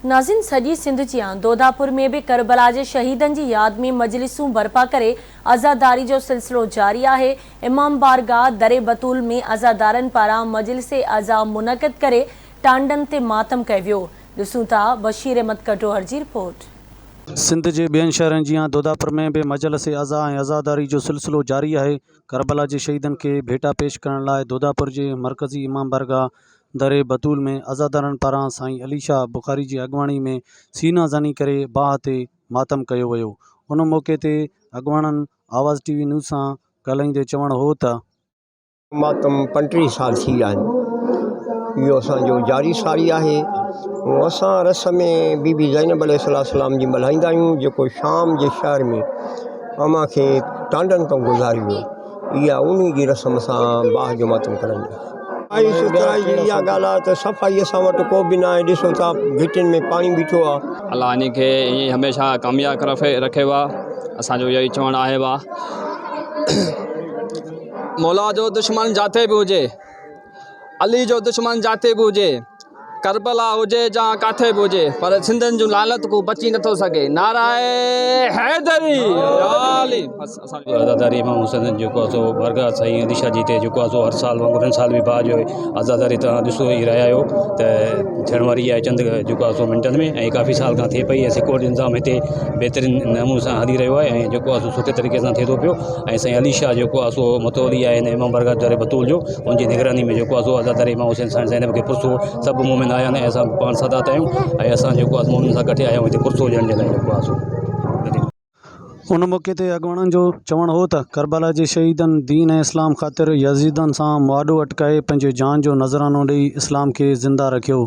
नाज़िन सॼी सिंध जियां दोदापुर में भी करबला जे शहीदन की याद में मजलिसूं बर्पा करे आज़ादारी जो सिलसिलो जारी है। इमाम बारगाह दरे बतूल में आज़ादारन पारां मजलिस आज़ा मुनक़िद करे टांडन ते मातम कयो वियो। ॾिसूं था बशीर अहमद कटोहर की रिपोर्ट। सिंध के ॿियनि शहरनि जियां दोदापुर में भी मजलिस आज़ा ऐं आज़ादारी जो सिलसिलो जारी है। करबला के शहीदन के भेटा पेश करण लाइ दोदापुर के मरकज़ी इमाम बारगाह दरे बतूल में आज़ादारन पारां साईं अली शाह बुखारी की अगवाणी में सीना ज़नी करे बाह ते मातम कयो वियो। उन मौके ते अगवाणन आवाज़ टीवी न्यूज़ सां ॻाल्हाईंदे चवण हो त मातम 35 साल थी विया आहिनि। इहो असांजो जारी सारी आहे। असां रस में बीबी ज़ैनब अलैहिस्सलाम जी मल्हाईंदा आहियूं, जेको शाम जे शहर में अमा खे टांडन तो गुज़ारी वियो। इहा उन जी रस्म सां बाह जो मातम करनि। सफ़ाई सुथराई जी इहा ॻाल्हि आहे त सफ़ाई असां वटि को बि न आहे। ॾिसो था घिटियुनि में पाणी बीठो आहे। अल्लाह इन खे ईअं हमेशह कामयाबु रखे वा। असांजो इहो ई चवणु आहे वा मौला जो दुश्मन जाते भी हुजे, अली जो दुश्मन जाते भी हुजे, करबला हुजे जा काथे भी हुजे, पर सिंधन जो लालत को बची नथो सके। नाराए हैदरी आज़ादारी इमाम हुसैन जो बारगाह साईं अली शाह जी ते हर साल वांगुरु साल भी बाद जो आज़ादारी तव्हां ॾिसो ही रहिया आहियो त थियण वारी आहे चंद मिनटनि में ऐं काफ़ी साल खां थिए पई। ऐं सिक्योरिटी इंतज़ाम हिते बहितरीन नमूने सां हली रहियो आहे ऐं सुठे तरीक़े सां थिए थो पियो। ऐं साईं अली शाह मतोली आहे इमाम बारगाह दरे बतूल जो, उनकी निगरानी में आज़ादारी इमाम हुसैन साईं ज़ैनब के पुरसो सभु मोमिन आया आहिनि। असां पाण सादात आहियूं ऐं असां मोमिन सां गॾु आया आहियूं हिते पुरसो ॾियण जे लाइ। उन मौके ते अगवाणन जो चवण हो त करबला के शहीदन दीन ए इस्लाम खातिर यजीदन सां मुआदो अटकाए पंहिंजे जान जो नज़रानो ॾेई इस्लाम के ज़िंदा रखियो।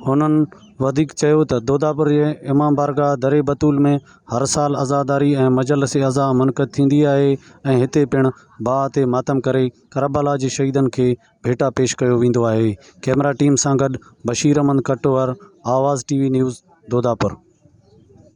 हुनन वधिक चयो त दोदापुर जे इमाम बारगाह दरे बतूल में हर साल आज़ादारी ऐं मजलिस आज़ा मुनक़िद थींदी आहे ऐं हिते पिण बाह ते मातम करे करबला के शहीदन के भेटा पेश कयो वेंदो आहे। कैमरा टीम सां गॾु बशीर अहमद कटोहर, आवाज़ टीवी न्यूज़, दोदापुर।